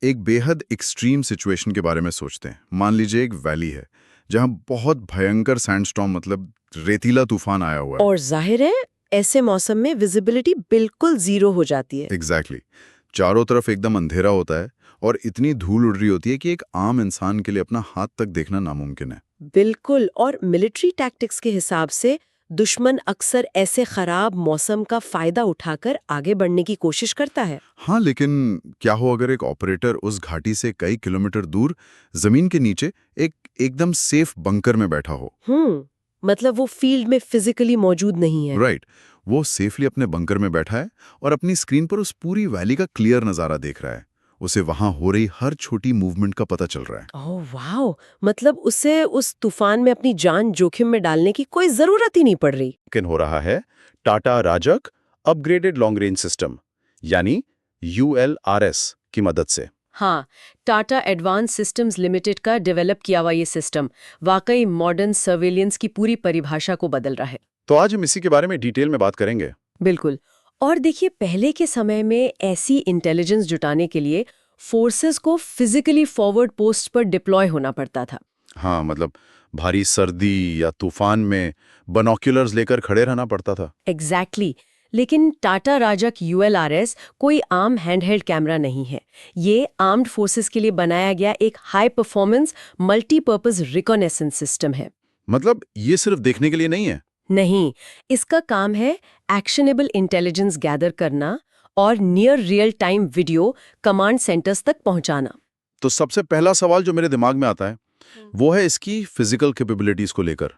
एक बेहद extreme situation के बारे में सोचते हैं। मान लीजिए एक वैली है जहां बहुत भयंकर सैंडस्टॉर्म मतलब रेतीला तूफान आया हुआ है। और जाहिर है ऐसे मौसम में विजिबिलिटी बिल्कुल जीरो हो जाती है। एग्जैक्टली चारों तरफ एकदम अंधेरा होता है और इतनी धूल उड़ रही होती है कि एक आम इंसान के लिए अपना हाथ तक देखना नामुमकिन है। बिल्कुल, और मिलिट्री टैक्टिक्स के हिसाब से दुश्मन अक्सर ऐसे खराब मौसम का फायदा उठाकर आगे बढ़ने की कोशिश करता है। हाँ, लेकिन क्या हो अगर एक ऑपरेटर उस घाटी से कई किलोमीटर दूर जमीन के नीचे एक एकदम सेफ बंकर में बैठा हो। मतलब वो फील्ड में फिजिकली मौजूद नहीं है। राइट, वो सेफली अपने बंकर में बैठा है और अपनी स्क्रीन पर उस पूरी वैली का क्लियर नजारा देख रहा है। उसे वहां हो रही हर छोटी मूवमेंट का पता चल रहा है। ओह वाओ, मतलब उसे उस तूफान में अपनी जान जोखिम में डालने की कोई जरूरत ही नहीं पड़ रही। लेकिन हो रहा है टाटा राजक अपग्रेडेड लॉन्ग रेंज सिस्टम यानी ULRS की मदद से। हाँ, टाटा एडवांस सिस्टम्स लिमिटेड का डेवलप किया हुआ ये सिस्टम वाकई मॉडर्न सर्वेलियंस की पूरी परिभाषा को बदल रहा है। तो आज हम इसी के बारे में डिटेल में बात करेंगे। बिल्कुल। और देखिए, पहले के समय में ऐसी इंटेलिजेंस जुटाने के लिए फोर्सेस को फिजिकली फॉरवर्ड पोस्ट पर डिप्लॉय होना पड़ता था। हाँ, मतलब भारी सर्दी या तूफान में बनोक्यूलर्स लेकर खड़े रहना पड़ता था। एग्जैक्टली लेकिन टाटा राजक ULRS कोई आम हैंडहेल्ड कैमरा नहीं है। ये आर्म्ड फोर्सेस के लिए बनाया गया एक high performance multipurpose reconnaissance system है। मतलब ये सिर्फ देखने के लिए नहीं है। नहीं, इसका काम है एक्शनेबल इंटेलिजेंस गैदर करना और near real time video command centres तक पहुंचाना। तो सबसे पहला सवाल जो मेरे दिमाग में आता है वो है इसकी फिजिकल कैपेबिलिटीज को लेकर।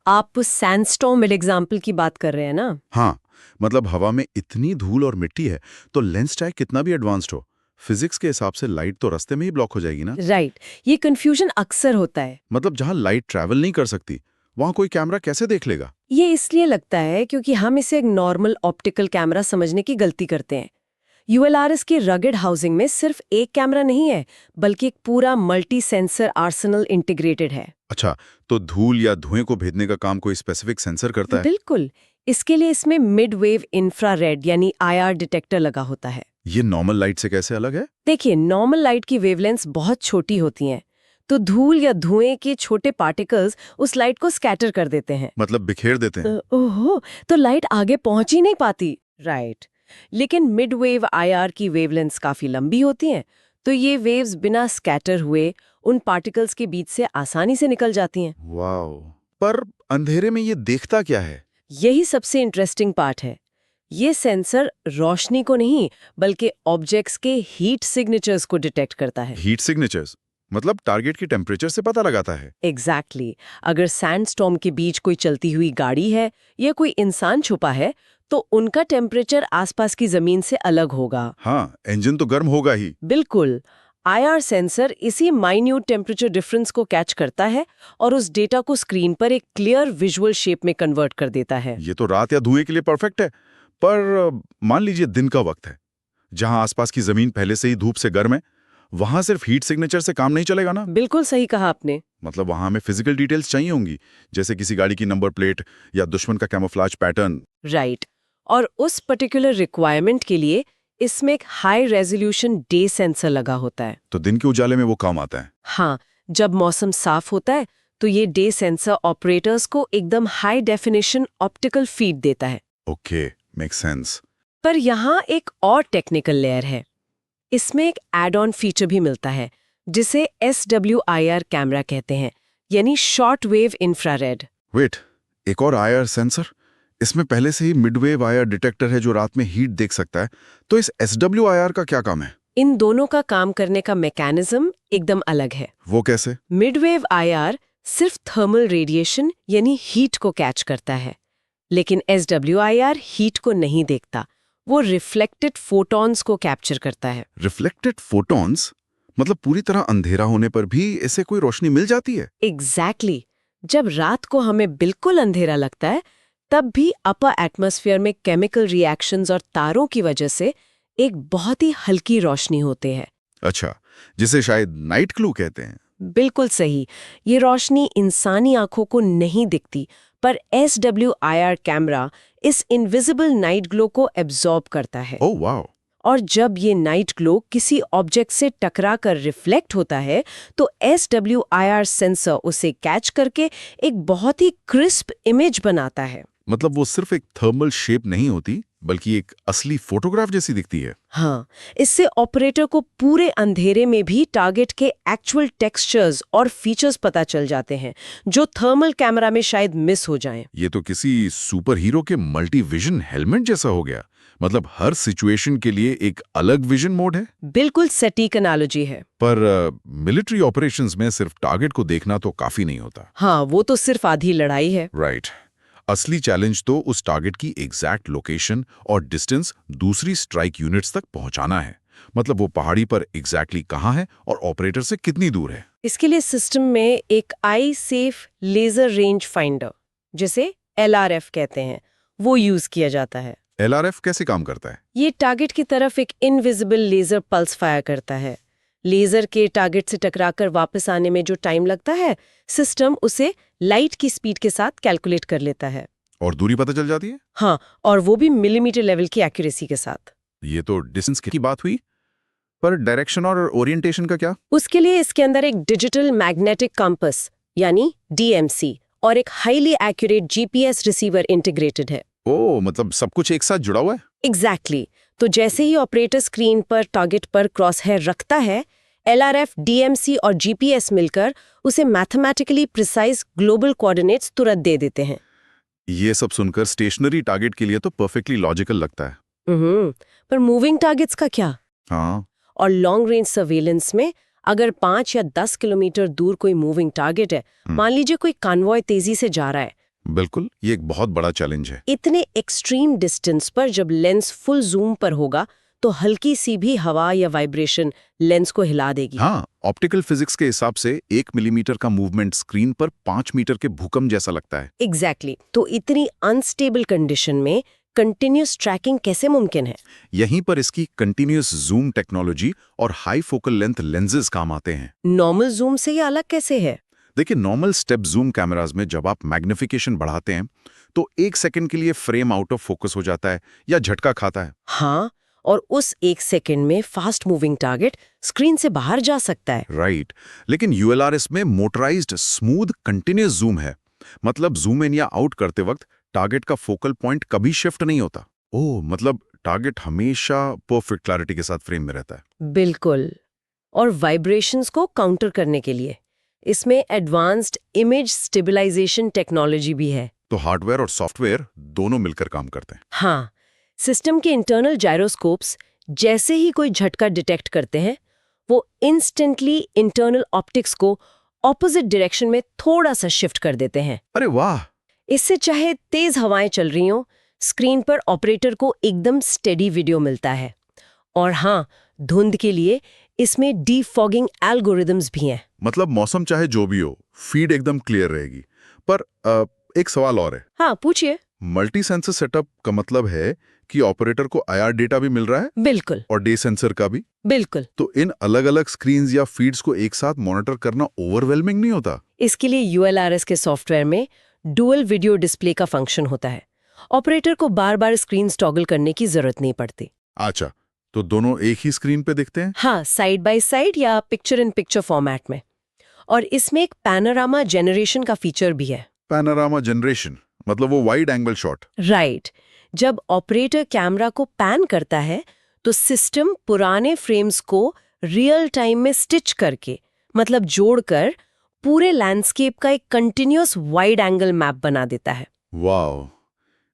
आप सैंडस्टॉर्म एग्जाम्पल की बात कर रहे हैं ना? हाँ, मतलब हवा में इतनी धूल और मिट्टी है तो लेंस चाहे कितना भी एडवांस्ड हो, फिजिक्स के हिसाब से लाइट तो रास्ते में ही ब्लॉक हो जाएगी ना। राइट, ये कंफ्यूजन अक्सर होता है। मतलब जहां लाइट ट्रैवल नहीं कर सकती वहां कोई कैमरा कैसे देख लेगा? ये इसलिए लगता है क्योंकि हम इसे एक नॉर्मल ऑप्टिकल कैमरा समझने की गलती करते हैं। ULRS की रगेड हाउसिंग में सिर्फ एक कैमरा नहीं है, बल्कि एक पूरा मल्टी सेंसर आर्सेनल इंटीग्रेटेड है। अच्छा, तो धूल या धुएं को भेजने का काम कोई स्पेसिफिक सेंसर करता है? बिल्कुल, इसके लिए इसमें मिड वेव इंफ्रारेड यानी IR डिटेक्टर लगा होता है। ये नॉर्मल लाइट से कैसे अलग है? देखिए, नॉर्मल लाइट की वेवलेंथ्स बहुत छोटी होती हैं, तो धूल या धुएं के छोटे पार्टिकल्स उस लाइट को स्कैटर कर देते हैं। मतलब बिखेर देते हैं। ओहो, तो लाइट आगे पहुंच ही नहीं पाती। राइट, लेकिन मिड वेव IR की वेवलेंथ्स काफी लंबी होती हैं, तो ये वेव्स बिना स्कैटर हुए उन पार्टिकल्स के बीच से आसानी से निकल जाती हैं। वाओ, पर अंधेरे में ये देखता क्या है? यही सबसे इंटरेस्टिंग पार्ट है। ये सेंसर रोशनी को नहीं, बल्कि ऑब्जेक्ट्स के हीट सिग्नेचर्स को डिटेक्ट करता है। हीट सिग्नेचर्स मतलब टारगेट की टेम्परेचर से पता लगाता है। एग्जैक्टली अगर सैंडस्टॉर्म के बीच कोई चलती हुई गाड़ी है या कोई इंसान छुपा है, तो उनका टेम्परेचर आसपास की जमीन से अलग होगा। हाँ, इंजन तो गर्म होगा ही। बिल्कुल, IR सेंसर इसी माइन्यूट टेम्परेचर डिफरेंस को कैच करता है और उस डेटा को स्क्रीन पर एक क्लियर विजुअल शेप में कन्वर्ट कर देता है। ये तो रात या धुएं के लिए परफेक्ट है। पर मान लीजिए दिन का वक्त है, जहां आसपास की जमीन पहले से ही धूप से गर्म है, वहां सिर्फ हीट सिग्नेचर से काम नहीं चलेगा ना? बिल्कुल सही कहा आपने। मतलब वहां हमें फिजिकल डिटेल्स चाहिए होंगी, जैसे किसी गाड़ी की नंबर प्लेट या दुश्मन का कैमोफ्लेज पैटर्न। राइट, और उस पर्टिकुलर रिक्वायरमेंट के लिए इसमें एक हाई रेजोल्यूशन डे सेंसर लगा होता है। तो दिन के उजाले में वो काम आता है। हाँ, जब मौसम साफ होता है तो ये डे सेंसर ऑपरेटर्स को एकदम हाई डेफिनेशन ऑप्टिकल फीड देता है। Okay, make sense. पर यहाँ एक और टेक्निकल लेयर है। इसमें एक एड ऑन फीचर भी मिलता है जिसे SWIR कैमरा कहते हैं, यानी शॉर्ट वेव इंफ्रारेड। वेट, एक और IR सेंसर? इसमें पहले से ही मिडवेव IR डिटेक्टर है जो रात में हीट देख सकता है। तो इस SWIR का क्या काम है? इन दोनों का काम करने का मैकेनिज्म एकदम अलग है। वो कैसे? मिडवेव IR सिर्फ थर्मल रेडिएशन यानी हीट को कैच करता है, लेकिन SWIR हीट को नहीं देखता, वो रिफ्लेक्टेड फोटॉन्स को कैप्चर करता है। Reflected photons? मतलब पूरी तरह अंधेरा होने पर भी इसे कोई रोशनी मिल जाती है? एग्जैक्टली जब रात को हमें बिल्कुल अंधेरा लगता है, तब भी अपर एटमॉस्फेयर में केमिकल रिएक्शंस और तारों की वजह से एक बहुत ही हल्की रोशनी होते हैं। अच्छा, जिसे शायद नाइट ग्लो कहते हैं। बिल्कुल सही, ये रोशनी इंसानी आंखों को नहीं दिखती, पर SWIR कैमरा इस इनविजिबल नाइट ग्लो को एब्जॉर्ब करता है। Oh wow. और जब ये नाइट ग्लो किसी ऑब्जेक्ट से टकरा कर रिफ्लेक्ट होता है तो SWIR सेंसर उसे कैच करके एक बहुत ही क्रिस्प इमेज बनाता है। मतलब वो सिर्फ एक थर्मल शेप नहीं होती, बल्कि एक असली फोटोग्राफ जैसी दिखती है। हाँ, इससे ऑपरेटर को पूरे अंधेरे में भी टारगेट के एक्चुअल टेक्सचर्स और फीचर्स पता चल जाते हैं, जो थर्मल कैमरा में शायद मिस हो जाएं। ये तो किसी सुपर हीरो के मल्टी विजन हेलमेट जैसा हो गया। मतलब हर सिचुएशन के लिए एक अलग विजन मोड है। बिल्कुल सटीक एनालॉजी है। पर मिलिट्री ऑपरेशंस में सिर्फ टारगेट को देखना तो काफी नहीं होता। हाँ, वो तो सिर्फ आधी लड़ाई है। राइट। असली चैलेंज तो उस टारगेट की एग्जैक्ट लोकेशन और डिस्टेंस दूसरी स्ट्राइक यूनिट्स तक पहुंचाना है। मतलब वो पहाड़ी पर एग्जैक्टली कहाँ है और ऑपरेटर से कितनी दूर है। इसके लिए सिस्टम में एक आई सेफ लेजर रेंज फाइंडर, जिसे LRF कहते हैं, वो यूज किया जाता है। LRF कैसे काम करता है? ये टारगेट की तरफ एक इनविजिबल लेजर पल्स फायर करता है। लेजर के टारगेट से टकराकर वापस आने में जो टाइम लगता है, सिस्टम उसे लाइट की स्पीड के साथ कैलकुलेट कर लेता है। और दूरी पता चल जाती है? हाँ, और वो भी मिलीमीटर लेवल की एक्यूरेसी के साथ। ये तो डिस्टेंस की बात हुई, पर डायरेक्शन और ओरिएंटेशन का क्या? उसके लिए इसके अंदर एक डिजिटल मैग्नेटिक कंपास यानी DMC और एक highly accurate GPS receiver integrated है। ओह, मतलब सब कुछ एक साथ जुड़ा हुआ है। एग्जैक्टली। तो जैसे ही ऑपरेटर स्क्रीन पर टारगेट पर क्रॉस हेयर रखता है, LRF, DMC और GPS मिलकर उसे मैथमेटिकली प्रिसाइज ग्लोबल कोऑर्डिनेट्स तुरंत दे देते हैं। ये सब सुनकर स्टेशनरी टारगेट के लिए तो परफेक्टली लॉजिकल लगता है। पर मूविंग टारगेट्स का क्या? हाँ, और लॉन्ग रेंज सर्वेलेंस में अगर 5 या 10 किलोमीटर दूर कोई मूविंग टारगेट है, मान लीजिए कोई कॉन्वॉय तेजी से जा रहा है, बिल्कुल, ये एक बहुत बड़ा चैलेंज है। इतने एक्सट्रीम डिस्टेंस पर जब लेंस फुल जूम पर होगा तो हल्की सी भी हवा या वाइब्रेशन लेंस को हिला देगी। हाँ, ऑप्टिकल फिजिक्स के हिसाब से 1 मिलीमीटर का मूवमेंट स्क्रीन पर 5 मीटर के भूकंप जैसा लगता है। एग्जैक्टली। तो इतनी अनस्टेबल कंडीशन में कंटिन्यूस ट्रैकिंग कैसे मुमकिन है? यहीं पर इसकी कंटिन्यूअस जूम टेक्नोलॉजी और हाई फोकल लेंथ लेंसेज काम आते हैं। नॉर्मल जूम से ये अलग कैसे है? देखिए, नॉर्मल स्टेप जूम कैमराज में जब आप मैग्निफिकेशन बढ़ाते हैं तो 1 सेकंड के लिए फ्रेम आउट ऑफ फोकस हो जाता है या झटका खाता है। हाँ, और उस 1 सेकंड में फास्ट मूविंग टारगेट स्क्रीन से बाहर जा सकता है। राइट। लेकिन ULRS में मोटराइज्ड स्मूथ कंटिन्यूअस जूम है। मतलब जूम इन या आउट करते वक्त टारगेट का फोकल पॉइंट कभी शिफ्ट नहीं होता। ओह, मतलब टारगेट हमेशा परफेक्ट क्लैरिटी के साथ फ्रेम में रहता है। बिल्कुल। और वाइब्रेशंस को काउंटर करने के लिए इसमें एडवांस्ड इमेज स्टेबलाइजेशन टेक्नोलॉजी भी है। तो हार्डवेयर और सॉफ्टवेयर दोनों मिलकर काम करते हैं। हाँ, सिस्टम के इंटरनल जायरोस्कोप्स जैसे ही कोई झटका डिटेक्ट करते हैं, वो इंस्टेंटली इंटरनल ऑप्टिक्स को ऑपोजिट डायरेक्शन में थोड़ा सा शिफ्ट कर देते हैं। अरे वाह! इससे चाहे तेज हवाएं चल रही हों, स्क्रीन पर ऑपरेटर को एकदम स्टेडी वीडियो मिलता है। और हाँ, धुंध के लिए इसमें डीफॉगिंग एल्गोरिदम्स भी हैं। मतलब मौसम चाहे जो भी हो, फीड एकदम क्लियर रहेगी। पर एक सवाल और है। हाँ, पूछिए। मल्टी सेंसर सेटअप का मतलब है कि ऑपरेटर को IR डेटा भी मिल रहा है? बिल्कुल। और डे सेंसर का भी? बिल्कुल। तो इन अलग-अलग स्क्रीन्स या फीड्स को एक साथ मॉनिटर करना ओवरवेलमिंग नहीं होता? इसके लिए ULRS के सॉफ्टवेयर में डुअल वीडियो डिस्प्ले का फंक्शन होता है। ऑपरेटर को बार-बार स्क्रीन टॉगल करने की जरूरत नहीं पड़ती। अच्छा, तो दोनों एक ही स्क्रीन पे दिखते हैं? हाँ, साइड बाय साइड या पिक्चर इन पिक्चर फॉर्मेट में। और इसमें एक पैनोरामा जनरेशन का फीचर भी है। पैनोरामा जनरेशन मतलब वो वाइड एंगल शॉट। राइट। जब ऑपरेटर कैमरा को पैन करता है तो सिस्टम पुराने फ्रेम्स को रियल टाइम में स्टिच करके, मतलब जोड़कर, पूरे लैंडस्केप का एक कंटिन्यूअस वाइड एंगल मैप बना देता है। वाह!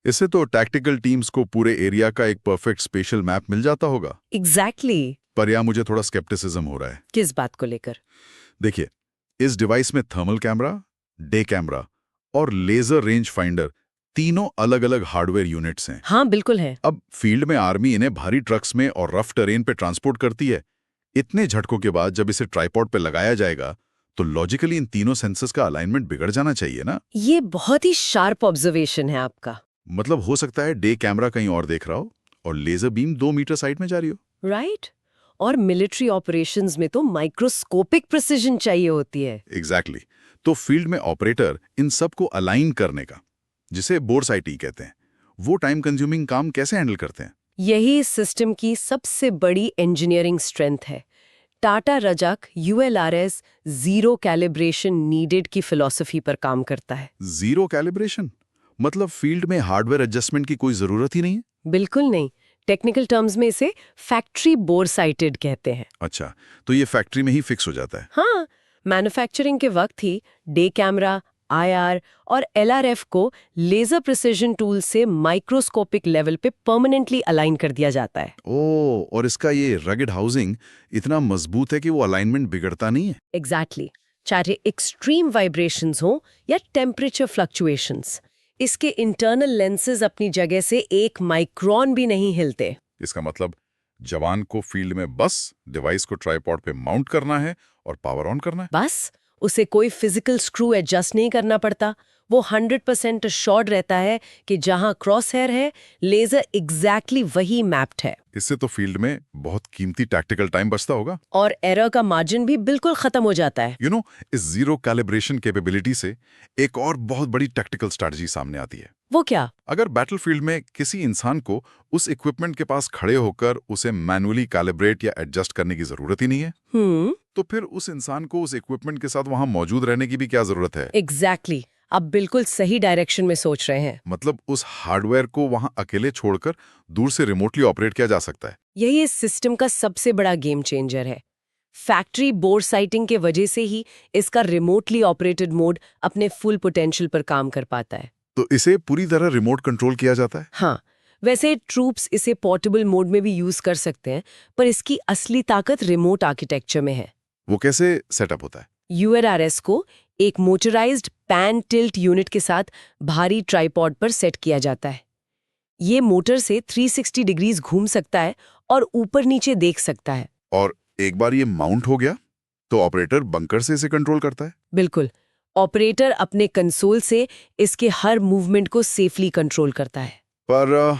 इससे तो टैक्टिकल टीम्स को पूरे एरिया का एक परफेक्ट स्पेशल मैप मिल जाता होगा। एग्जैक्टली। पर यहाँ मुझे थोड़ा स्केप्टिसिज्म हो रहा है। किस बात को लेकर? देखिए, इस डिवाइस में थर्मल कैमरा, डे कैमरा और लेजर रेंज फाइंडर तीनों अलग-अलग हार्डवेयर यूनिट्स हैं। हाँ, बिल्कुल है। अब फील्ड में आर्मी इन्हें भारी ट्रक्स में और रफ टेरेन पे ट्रांसपोर्ट करती है। इतने झटकों के बाद जब इसे ट्राइपॉड पे लगाया जाएगा तो लॉजिकली इन तीनों सेंसर्स का अलाइनमेंट बिगड़ जाना चाहिए ना? ये बहुत ही शार्प ऑब्जर्वेशन है आपका। मतलब हो सकता है डे कैमरा कहीं और देख रहा हो और लेजर बीम 2 मीटर साइड में जा रही हो। राइट। और मिलिट्री ऑपरेशंस में तो माइक्रोस्कोपिक प्रिसिजन चाहिए होती है। एग्जैक्टली। तो फील्ड में ऑपरेटर इन सब को अलाइन करने का, जिसे बोर्ड साइटी कहते हैं, वो टाइम कंज्यूमिंग काम कैसे हैंडल करते हैं? यही इस सिस्टम की सबसे बड़ी इंजीनियरिंग स्ट्रेंथ है। Tata Rajak ULRS zero calibration needed की फिलॉसफी पर काम करता है। जीरो कैलिब्रेशन मतलब फील्ड में हार्डवेयर एडजस्टमेंट की कोई जरूरत ही नहीं है? बिल्कुल नहीं। टेक्निकल टर्म्स में इसे फैक्ट्री बोर साइटेड कहते हैं। अच्छा, तो ये फैक्ट्री में ही फिक्स हो जाता है? हाँ, मैन्युफैक्चरिंग के वक्त ही डे कैमरा, IR और LRF को लेजर प्रिसिजन टूल से माइक्रोस्कोपिक लेवल पे परमानेंटली अलाइन कर दिया जाता है। ओह, और इसका ये रगड हाउसिंग इतना मजबूत है कि वो अलाइनमेंट बिगड़ता नहीं है? एग्जैक्टली चाहे एक्सट्रीम वाइब्रेशंस हो या टेम्परेचर फ्लक्चुएशंस, इसके इंटरनल लेंसेज अपनी जगह से एक माइक्रोन भी नहीं हिलते। इसका मतलब जवान को फील्ड में बस डिवाइस को ट्राइपॉड पे माउंट करना है और पावर ऑन करना है। बस उसे कोई फिजिकल स्क्रू एडजस्ट नहीं करना पड़ता। वो 100% अश्योर्ड रहता है कि जहां क्रॉस हेयर है, लेजर एग्जैक्टली वही मैप्ड है। इससे तो फील्ड में बहुत कीमती टैक्टिकल टाइम बचता होगा। और एरर का मार्जिन भी बिल्कुल खत्म हो जाता है। इस जीरो कैलिब्रेशन कैपेबिलिटी से एक और बहुत बड़ी टैक्टिकल स्ट्रैटेजी सामने आती है। वो क्या? अगर बैटलफील्ड में किसी इंसान को उस इक्विपमेंट के पास खड़े होकर उसे मैनुअली कैलिब्रेट या एडजस्ट करने की जरूरत ही नहीं है, तो फिर उस इंसान को उस इक्विपमेंट के साथ वहां मौजूद रहने की भी क्या जरूरत है? एग्जैक्टली आप बिल्कुल सही डायरेक्शन में सोच रहे हैं। मतलब उस हार्डवेयर को वहां अकेले छोड़कर दूर से रिमोटली ऑपरेट किया जा सकता है। यही इस सिस्टम का सबसे बड़ा गेम चेंजर है। फैक्ट्री बोर साइटिंग के वजह से ही इसका रिमोटली ऑपरेटेड मोड अपने फुल पोटेंशियल पर काम कर पाता है। तो इसे पूरी तरह रिमोट कंट्रोल किया जाता है? हाँ, वैसे ट्रूप्स इसे पोर्टेबल मोड में भी यूज कर सकते हैं, पर इसकी असली ताकत रिमोट आर्किटेक्चर में है। वो कैसे सेटअप होता है? ULRS को एक मोटराइज्ड पैन टिल्ट यूनिट के साथ भारी ट्राइपॉड पर सेट किया जाता है। ये मोटर से 360 डिग्रीज घूम सकता है और ऊपर नीचे देख सकता है। और एक बार ये माउंट हो गया तो ऑपरेटर बंकर से इसे कंट्रोल करता है? बिल्कुल, ऑपरेटर अपने कंसोल से इसके हर मूवमेंट को सेफली कंट्रोल करता है। पर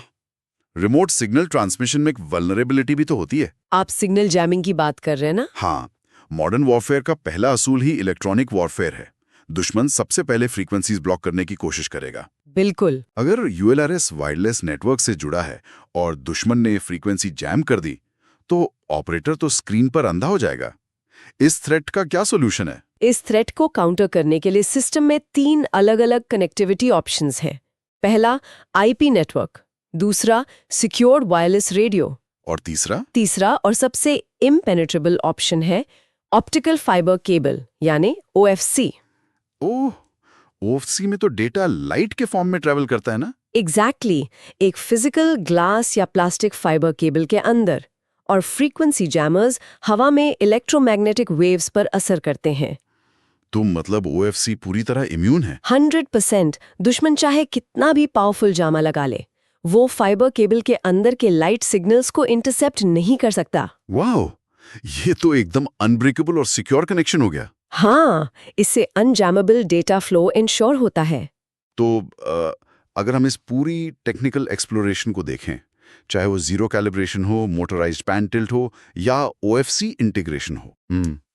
रिमोट सिग्नल ट्रांसमिशन में एक वल्नरेबिलिटी भी तो होती है। आप सिग्नल जैमिंग की बात कर रहे हैं ना? हाँ, मॉडर्न वॉरफेयर का पहला असूल ही इलेक्ट्रॉनिक वॉरफेयर है। दुश्मन सबसे पहले फ्रीक्वेंसीज ब्लॉक करने की कोशिश करेगा। बिल्कुल। अगर ULRS वायरलेस नेटवर्क से जुड़ा है और दुश्मन ने फ्रीक्वेंसी जैम कर दी, तो ऑपरेटर तो स्क्रीन पर अंधा हो जाएगा। इस थ्रेट का क्या सोल्यूशन है? इस थ्रेट को काउंटर करने के लिए सिस्टम में 3 अलग-अलग कनेक्टिविटी ऑप्शंस हैं। पहला IP नेटवर्क, दूसरा सिक्योर्ड वायरलेस रेडियो, और तीसरा और सबसे इम्पेनेट्रेबल ऑप्शन है ऑप्टिकल फाइबर केबल यानी OFC। ओह, OFC में तो डेटा लाइट के फॉर्म में ट्रेवल करता है ना? एग्जैक्टली एक फिजिकल ग्लास या प्लास्टिक फाइबर केबल के अंदर, और फ्रीक्वेंसी जैमर्स हवा में इलेक्ट्रोमैग्नेटिक वेव्स पर असर करते हैं। तो मतलब OFC पूरी तरह इम्यून है? 100%। दुश्मन चाहे कितना भी पावरफुल जामा लगा ले, वो फाइबर केबल के अंदर के लाइट सिग्नल्स को इंटरसेप्ट नहीं कर सकता। वाओ, ये तो एकदम अनब्रेकेबल और सिक्योर कनेक्शन हो गया। हाँ, इससे अनजैमेबल डेटा फ्लो इंश्योर होता है। तो अगर हम इस पूरी टेक्निकल एक्सप्लोरेशन को देखें, चाहे वो जीरो कैलिब्रेशन हो, मोटराइज्ड पैन टिल्ट हो या OFC इंटीग्रेशन हो,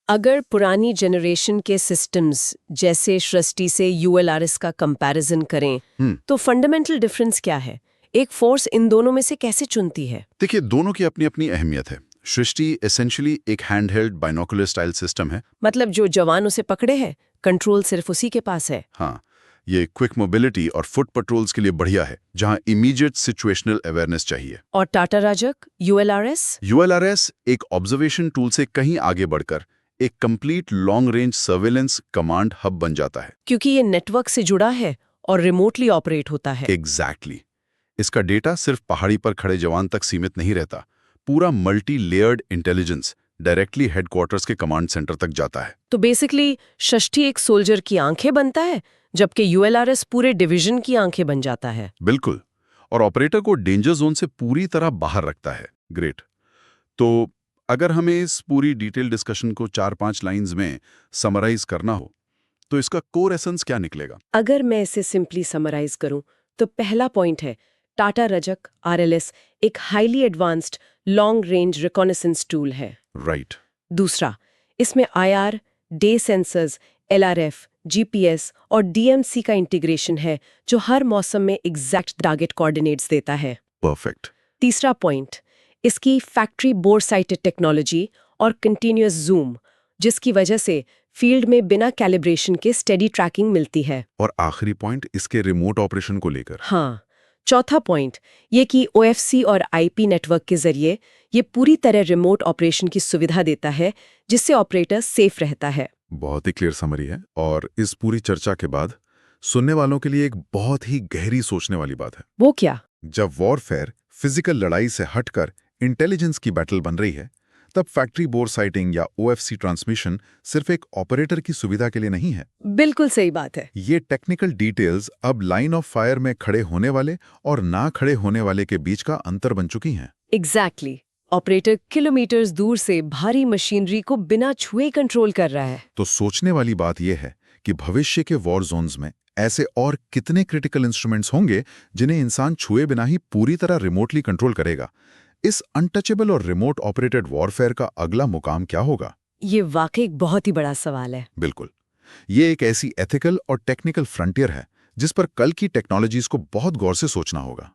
अगर पुरानी जनरेशन के सिस्टम्स जैसे सृष्टि से ULRS का कंपैरिजन करें, तो फंडामेंटल डिफरेंस क्या है? एक फोर्स इन दोनों में से कैसे चुनती है? देखिए, दोनों की अपनी अपनी अहमियत है। सृष्टि एसेंशियली एक हैंडहेल्ड बाइनोकुलर स्टाइल सिस्टम है। मतलब जो जवान उसे पकड़े है, कंट्रोल सिर्फ उसी के पास है। हाँ, ये क्विक मोबिलिटी और फुट पेट्रोल्स के लिए बढ़िया है, जहां इमीडिएट सिचुएशनल अवेयरनेस चाहिए। और टाटा राजक ULRS एक ऑब्जर्वेशन टूल से कहीं आगे बढ़कर एक complete long range surveillance command hub बन जाता है। क्योंकि ये नेटवर्क से जुड़ा है और रिमोटली ऑपरेट होता है। एग्जैक्टली। इसका डेटा सिर्फ पहाड़ी पर खड़े जवान तक सीमित नहीं रहता, पूरा multi layered intelligence directly headquarters के कमांड सेंटर तक जाता है। तो बेसिकली षष्ठी एक सोल्जर की आंखें बनता है, जबकि ULRS पूरे डिवीजन की आंखें बन जाता है। बिल्कुल, और ऑपरेटर को डेंजर जोन से पूरी तरह बाहर रखता है। ग्रेट। तो अगर हमें इस पूरी डिटेल डिस्कशन को 4-5 लाइंस में समराइज करना हो, तो इसका कोर एसेंस क्या निकलेगा? अगर मैं इसे सिंपली समराइज करूं, तो पहला पॉइंट है टाटा रजक RLS एक highly advanced long range reconnaissance tool है। राइट। दूसरा, इसमें IR, day sensors, LRF, GPS और DMC का इंटीग्रेशन है, जो हर मौसम में एग्जैक्ट टारगेट कोऑर्डिनेट्स देता है। परफेक्ट। तीसरा पॉइंट, इसकी फैक्ट्री बोर साइटेड टेक्नोलॉजी और कंटिन्यूअस जूम, जिसकी वजह से फील्ड में बिना कैलिब्रेशन के स्टेडी ट्रैकिंग मिलती है। और आखिरी पॉइंट इसके रिमोट ऑपरेशन को लेकर। हाँ, चौथा पॉइंट ये कि OFC और IP नेटवर्क के जरिए ये पूरी तरह रिमोट ऑपरेशन की सुविधा देता है, जिससे ऑपरेटर सेफ रहता है। बहुत ही क्लियर समरी है। और इस पूरी चर्चा के बाद सुनने वालों के लिए एक बहुत ही गहरी सोचने वाली बात है। वो क्या? जब वॉरफेयर फिजिकल लड़ाई से हटकर इंटेलिजेंस की बैटल बन रही है, तब फैक्ट्री बोर साइटिंग या OFC ट्रांसमिशन सिर्फ एक ऑपरेटर की सुविधा के लिए नहीं है। बिल्कुल सही बात है। ये टेक्निकल डिटेल्स अब लाइन ऑफ फायर में खड़े होने वाले और ना खड़े होने वाले के बीच का अंतर बन चुकी हैं। एग्जैक्टली। ऑपरेटर किलोमीटर्स दूर से भारी मशीनरी को बिना छुए कंट्रोल कर रहा है। तो सोचने वाली बात यह है कि भविष्य के वॉर जोन्स में ऐसे और कितने क्रिटिकल इंस्ट्रूमेंट्स होंगे जिन्हें इंसान छुए बिना ही पूरी तरह रिमोटली कंट्रोल करेगा। इस अनटचेबल और रिमोट ऑपरेटेड वॉरफेयर का अगला मुकाम क्या होगा? ये वाकई एक बहुत ही बड़ा सवाल है। बिल्कुल, ये एक ऐसी एथिकल और टेक्निकल फ्रंटियर है जिस पर कल की टेक्नोलॉजीज को बहुत गौर से सोचना होगा।